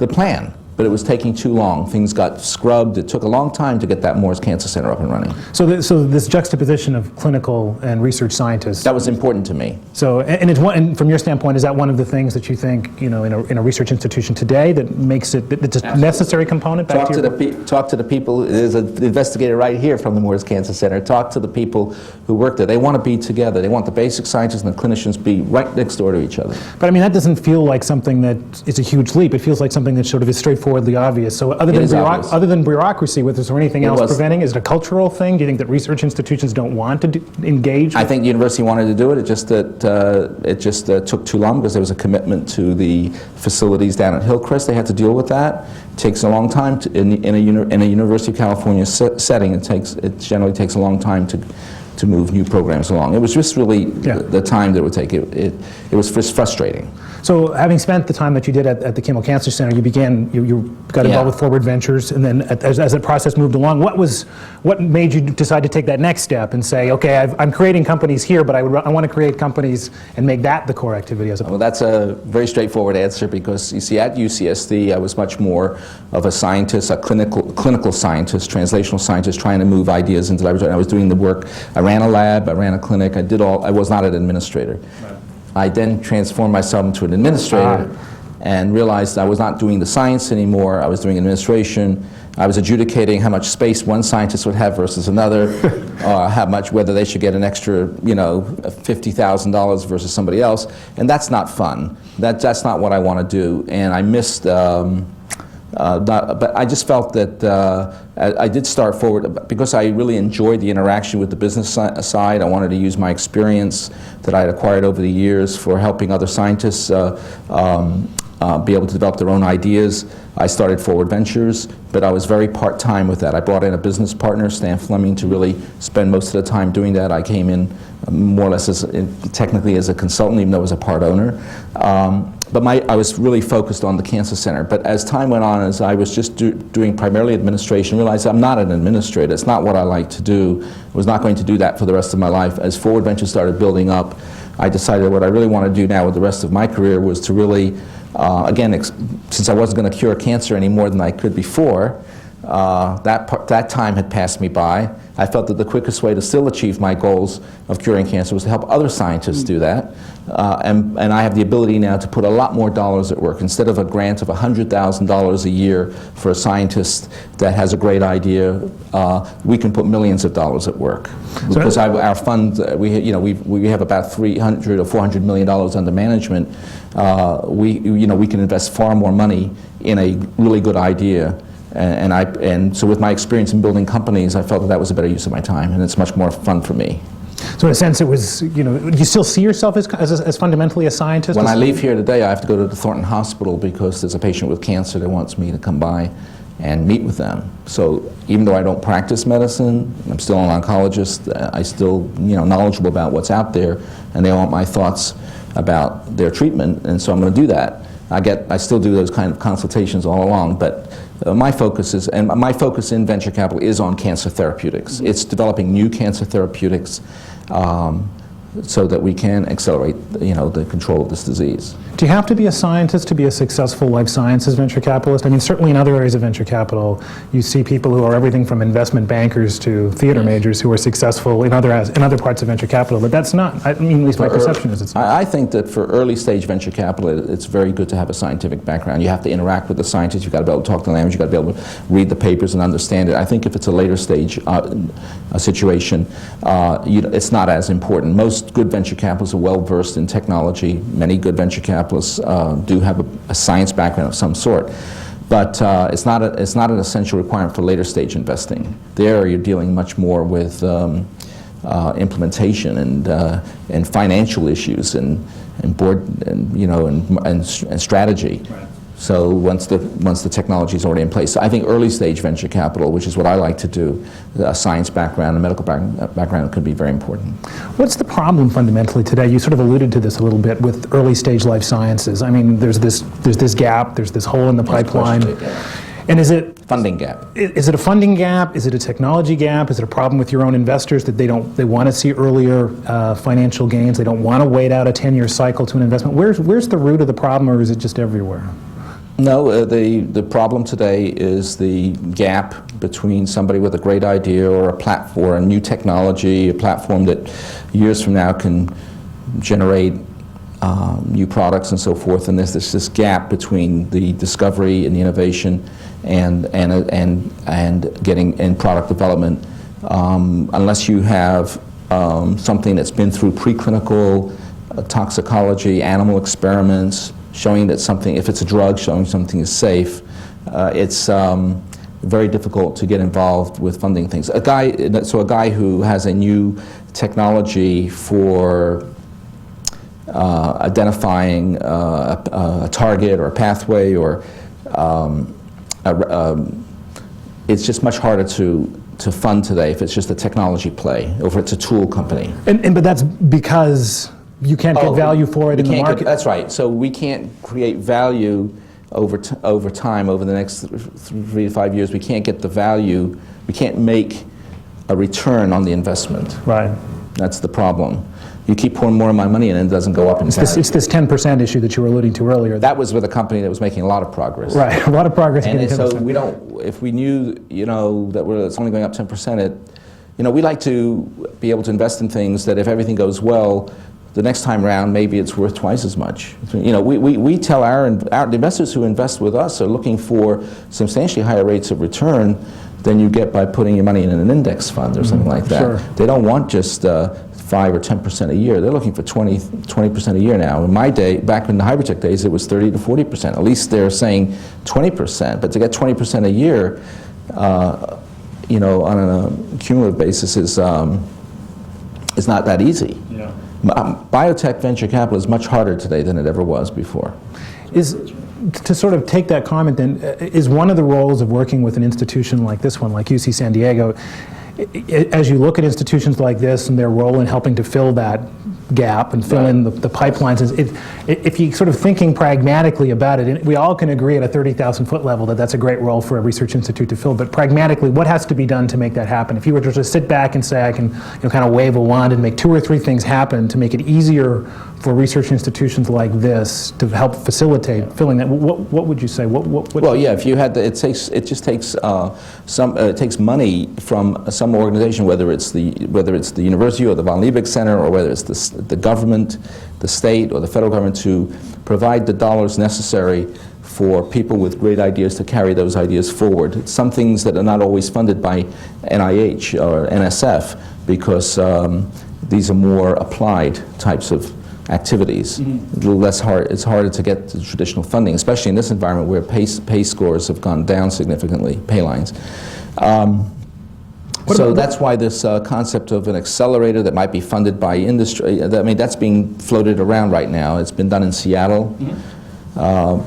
plan. But it was taking too long. Things got scrubbed. It took a long time to get that Moores Cancer Center up and running. So this juxtaposition of clinical and research scientists. That was important to me. So, and from your standpoint, is that one of the things that you think, in a research institution today that makes it, it's a necessary component? Talk to the people. There's an investigator right here from the Moores Cancer Center. Talk to the people who work there. They want to be together. They want the basic scientists and the clinicians be right next door to each other. But I mean, that doesn't feel like something that is a huge leap. It feels like something that sort of is straightforwardly obvious. So other than bureaucry, is there anything else preventing? Is it a cultural thing? Do you think that research institutions don't want to engage? I think the university wanted to do it. It just took too long because there was a commitment to the facilities down at Hillcrest. They had to deal with that. It takes a long time in a University of California setting. It generally takes a long time to move new programs along. It was just really the time that it would take. It was just frustrating. So having spent the time that you did at the Kimmel Cancer Center, you got involved with Forward Ventures, and then as the process moved along, what made you decide to take that next step and say, okay, I'm creating companies here, but I want to create companies and make that the core activity as opposed? Well, that's a very straightforward answer because you see, at UCSD, I was much more of a scientist, a clinical scientist, translational scientist, trying to move ideas into the laboratory. I was doing the work. I ran a lab, I ran a clinic, I was not an administrator. Right. I then transformed myself into an administrator and realized I was not doing the science anymore. I was doing administration. I was adjudicating how much space one scientist would have versus another, whether they should get an extra, $50,000 versus somebody else, and that's not fun. That's not what I want to do, and I missed. But I just felt that I did start Forward because I really enjoyed the interaction with the business side. I wanted to use my experience that I had acquired over the years for helping other scientists be able to develop their own ideas. I started Forward Ventures, but I was very part-time with that. I brought in a business partner, Stan Fleming, to really spend most of the time doing that. I came in more or less technically as a consultant, even though I was a part owner. But I was really focused on the cancer center. But as time went on, as I was just doing primarily administration, I realized I'm not an administrator. It's not what I like to do. I was not going to do that for the rest of my life. As Forward Ventures started building up, I decided what I really want to do now with the rest of my career was to really, since I wasn't going to cure cancer any more than I could before, that time had passed me by. I felt that the quickest way to still achieve my goals of curing cancer was to help other scientists do that. And I have the ability now to put a lot more dollars at work. Instead of a grant of $100,000 a year for a scientist that has a great idea, we can put millions of dollars at work. Because our fund, we have about $300 or $400 million under management. We can invest far more money in a really good idea. And so with my experience in building companies, I felt that was a better use of my time, and it's much more fun for me. So in a sense, it was, do you still see yourself as fundamentally a scientist? When I leave here today, I have to go to the Thornton Hospital because there's a patient with cancer that wants me to come by and meet with them. So even though I don't practice medicine, I'm still an oncologist, I still knowledgeable about what's out there, and they want my thoughts about their treatment, and so I'm going to do that. I still do those kind of consultations all along, but my focus in venture capital is on cancer therapeutics. It's developing new cancer therapeutics so that we can accelerate, the control of this disease. Do you have to be a scientist to be a successful life sciences venture capitalist? I mean, certainly in other areas of venture capital, you see people who are everything from investment bankers to theater majors who are successful in other parts of venture capital, but that's not, at least my perception is it's not. I think that for early stage venture capital, it's very good to have a scientific background. You have to interact with the scientists, you've got to be able to talk the language, you've got to be able to read the papers and understand it. I think if it's a later stage situation, it's not as important. Most good venture capitalists are well versed in technology. Many good venture capitalists do have a science background of some sort, but it's not an essential requirement for later stage investing. There, you're dealing much more with implementation and financial issues and board and strategy. Right. So once the technology is already in place. So I think early stage venture capital, which is what I like to do, a science background, a medical background could be very important. What's the problem fundamentally today? You sort of alluded to this a little bit with early stage life sciences. I mean, there's this gap, there's this hole in the pipeline. And is it funding gap? Is it a funding gap? Is it a technology gap? Is it a problem with your own investors that they want to see earlier financial gains? They don't want to wait out a 10-year cycle to an investment. Where's the root of the problem, or is it just everywhere? No, the problem today is the gap between somebody with a great idea or a platform, a new technology, a platform that years from now can generate new products and so forth, and there's this gap between the discovery and the innovation and getting in product development. Unless you have something that's been through preclinical toxicology, animal experiments, showing that something, if it's a drug, showing something is safe, it's very difficult to get involved with funding things. A guy who has a new technology for identifying a target or a pathway, or it's just much harder to fund today if it's just a technology play, or if it's a tool company. But that's because you can't get value for it in the market? That's right. So we can't create value over time, over the next 3 to 5 years. We can't get the value, we can't make a return on the investment. Right. That's the problem. You keep pouring more of my money in and it doesn't go up in value. It's this 10% issue that you were alluding to earlier. That was with a company that was making a lot of progress. Right, a lot of progress. And so we don't, if we knew, that it's only going up 10%, we like to be able to invest in things that if everything goes well, the next time around, maybe it's worth twice as much. We tell the investors who invest with us are looking for substantially higher rates of return than you get by putting your money in an index fund or something like that. Sure. They don't want just 5 or 10% a year. They're looking for 20% a year now. In my day, back in the Hybritech days, it was 30 to 40%. At least they're saying 20%. But to get 20% a year, on a cumulative basis is not that easy. Yeah. Biotech venture capital is much harder today than it ever was before. To sort of take that comment then, is one of the roles of working with an institution like this one, like UC San Diego, as you look at institutions like this and their role in helping to fill that gap and fill in the pipelines, if you sort of thinking pragmatically about it, and we all can agree at a 30,000 foot level that that's a great role for a research institute to fill, but pragmatically, what has to be done to make that happen? If you were to just sit back and say, I can kind of wave a wand and make 2 or 3 things happen to make it easier for research institutions like this to help facilitate filling that, what would you say? Well, yeah, if you had it takes money from some organization, whether it's the university or the von Liebig Center, or whether it's the government, the state, or the federal government, to provide the dollars necessary for people with great ideas to carry those ideas forward. Some things that are not always funded by NIH or NSF, because these are more applied types of activities. A little less hard. It's harder to get the traditional funding, especially in this environment where pay scores have gone down significantly, pay lines. So that's why this concept of an accelerator that might be funded by industry, that's being floated around right now. It's been done in Seattle.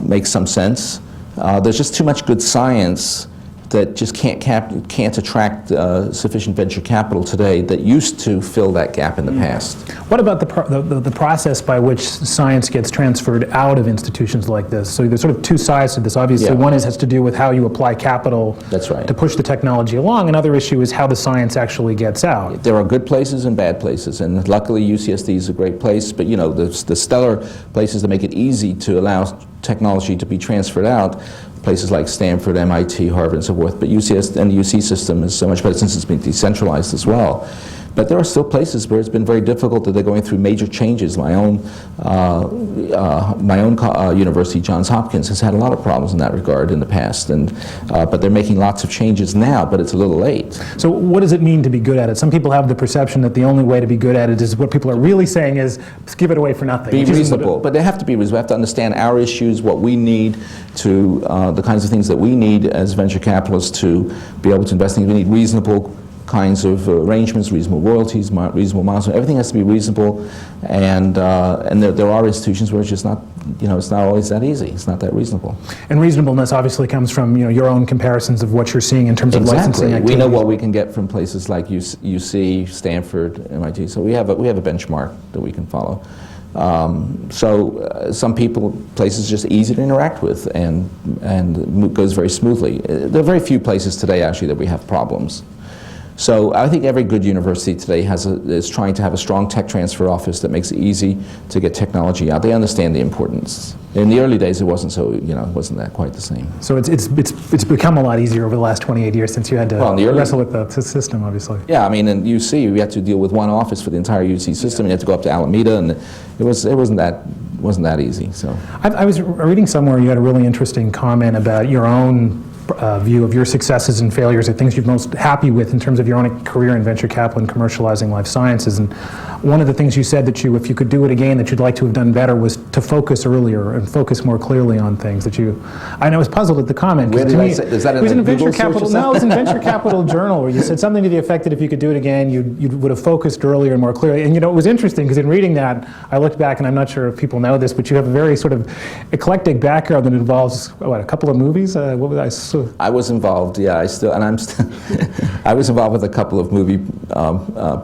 Makes some sense. There's just too much good science that just can't attract sufficient venture capital today that used to fill that gap in the past. What about the process by which science gets transferred out of institutions like this? So there's sort of 2 sides to this. Obviously, one has to do with how you apply capital to push the technology along. Another issue is how the science actually gets out. There are good places and bad places, and luckily UCSD is a great place, but the stellar places that make it easy to allow technology to be transferred out, places like Stanford, MIT, Harvard, and so forth, but UCSD and the UC system is so much better since it's been decentralized as well. But there are still places where it's been very difficult, that they're going through major changes. My own university, Johns Hopkins, has had a lot of problems in that regard in the past, but they're making lots of changes now, but it's a little late. So what does it mean to be good at it? Some people have the perception that the only way to be good at it is, what people are really saying is, give it away for nothing. Be reasonable, but they have to be reasonable. We have to understand our issues, what we need the kinds of things that we need as venture capitalists to be able to invest in. We need reasonable kinds of arrangements, reasonable royalties, reasonable milestones. Everything has to be reasonable, and there are institutions where it's just not, it's not always that easy. It's not that reasonable. And reasonableness obviously comes from your own comparisons of what you're seeing in terms of licensing activities. We know what we can get from places like UC, Stanford, MIT. So we have a benchmark that we can follow. Some places just easy to interact with and goes very smoothly. There are very few places today actually that we have problems. So I think every good university today is trying to have a strong tech transfer office that makes it easy to get technology out. They understand the importance. In the early days, it wasn't so, it wasn't that quite the same. So it's become a lot easier over the last 28 years since you had to wrestle with the system, obviously. Yeah, I mean, in UC, we had to deal with one office for the entire UC system. You had to go up to Alameda, and it wasn't that easy. So I was reading somewhere you had a really interesting comment about your own view of your successes and failures, or things you're most happy with in terms of your own career in venture capital and commercializing life sciences. And one of the things you said that if you could do it again, that you'd like to have done better was to focus earlier and focus more clearly on things that you. And I was puzzled at the comment. Where did I say? Is that in it was in Google Venture Capital? No, it was in Venture Capital Journal, where you said something to the effect that if you could do it again, you would have focused earlier and more clearly. And it was interesting because in reading that, I looked back, and I'm not sure if people know this, but you have a very sort of eclectic background that involves a couple of movies. I was involved. Yeah, I was involved with a couple of movie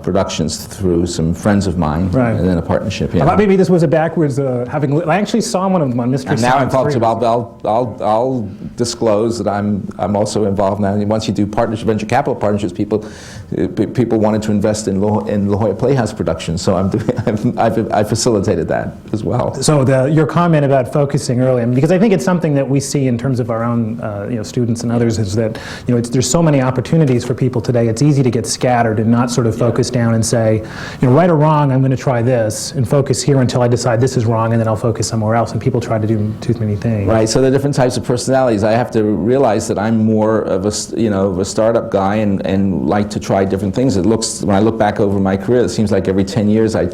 productions through some friends of mine, right. And then a partnership. I thought maybe this was a backwards I actually saw one of them on Mystery Science. And now I'll disclose that I'm also involved now. And once you do venture capital partnerships, people wanted to invest in La Jolla Playhouse productions, so I facilitated that as well. So your comment about focusing early, because I think it's something that we see in terms of our own students and others, is that there's so many opportunities for people today. It's easy to get scattered and not sort of focus down and say, right or wrong, I'm going to try this and focus here until I decide this is wrong, and then I'll focus somewhere else. And people try to do too many things. Right. So there are different types of personalities. I have to realize that I'm more of a startup guy and like to try different things. When I look back over my career, it seems like every 10 years I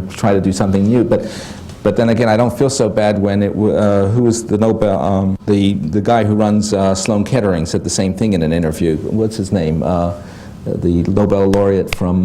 try to do something new. But then again, I don't feel so bad when who was the Nobel, the guy who runs Sloan Kettering said the same thing in an interview. What's his name? The Nobel laureate from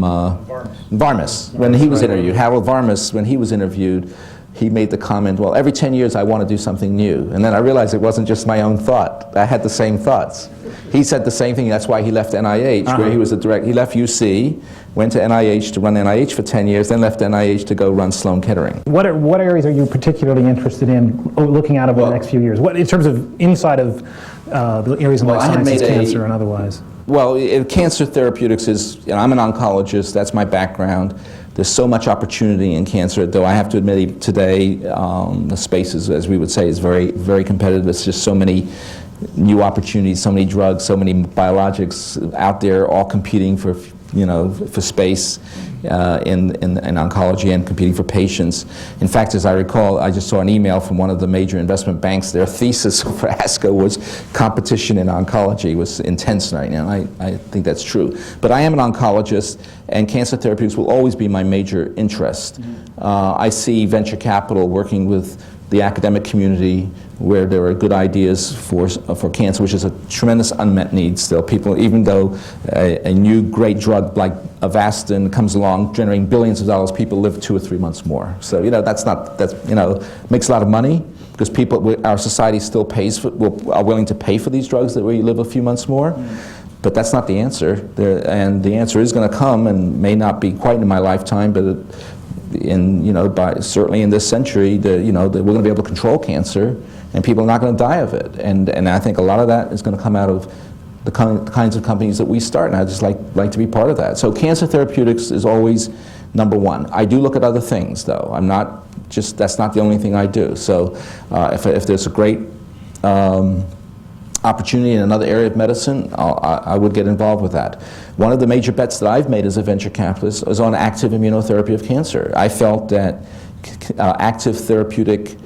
Varmus. When he was interviewed, Harold Varmus, when he was interviewed, he made the comment, well, every 10 years I want to do something new. And then I realized it wasn't just my own thought. I had the same thoughts. He said the same thing. That's why he left NIH, where he was he left UC, went to NIH to run NIH for 10 years, then left NIH to go run Sloan Kettering. What areas are you particularly interested in looking at over the next few years? What, in terms of inside of the areas of life sciences, cancer and otherwise? Well, cancer therapeutics is, I'm an oncologist, that's my background. There's so much opportunity in cancer, though I have to admit today the space is, as we would say, is very, very competitive. There's just so many new opportunities, so many drugs, so many biologics out there, all competing for space in oncology and competing for patients. In fact, as I recall, I just saw an email from one of the major investment banks. Their thesis for ASCO was competition in oncology was intense right now. I think that's true. But I am an oncologist, and cancer therapeutics will always be my major interest. I see venture capital working with the academic community where there are good ideas for cancer, which is a tremendous unmet need still. People, even though a new great drug like Avastin comes along generating billions of dollars, people live 2 or 3 months more. So that's makes a lot of money because our society still are willing to pay for these drugs where you live a few months more. But that's not the answer. And the answer is going to come, and may not be quite in my lifetime, but certainly in this century, we're going to be able to control cancer, and people are not going to die of it. And I think a lot of that is going to come out of the kinds of companies that we start, and I just like to be part of that. So cancer therapeutics is always number one. I do look at other things, though. That's not the only thing I do. So if there's a great opportunity in another area of medicine, I would get involved with that. One of the major bets that I've made as a venture capitalist is on active immunotherapy of cancer. I felt that active therapeutic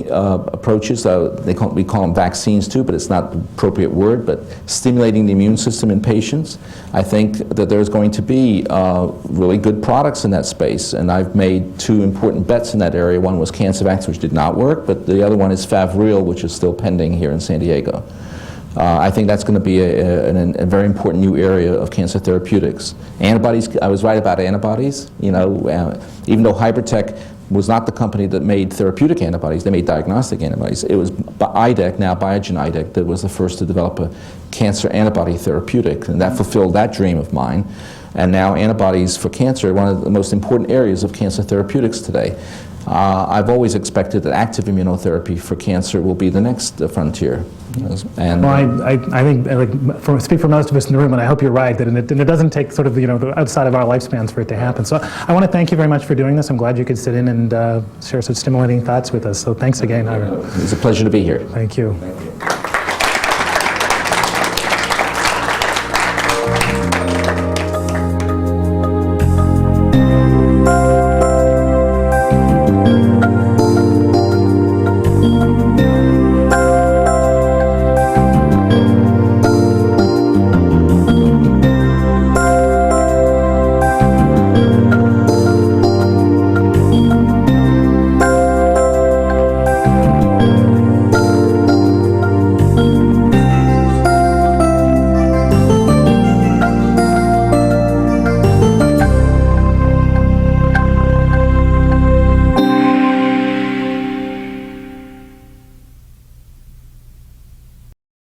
approaches, we call them vaccines too, but it's not the appropriate word, but stimulating the immune system in patients. I think that there's going to be really good products in that space, and I've made 2 important bets in that area. One was CancerVax, which did not work, but the other one is Favril, which is still pending here in San Diego. I think that's going to be a very important new area of cancer therapeutics. Antibodies, I was right about antibodies. You know, even though Hybritech was not the company that made therapeutic antibodies, they made diagnostic antibodies. It was Idec, now Biogen Idec, that was the first to develop a cancer antibody therapeutic, and that fulfilled that dream of mine. And now antibodies for cancer are one of the most important areas of cancer therapeutics today. I've always expected that active immunotherapy for cancer will be the next frontier. And, well, I think, like, speak for most of us in the room, and I hope you're right, that it doesn't take sort of, you know, outside of our lifespans for it to happen. So I want to thank you very much for doing this. I'm glad you could sit in and share such stimulating thoughts with us. So thanks again, Ivor. It's a pleasure to be here. Thank you. Thank you.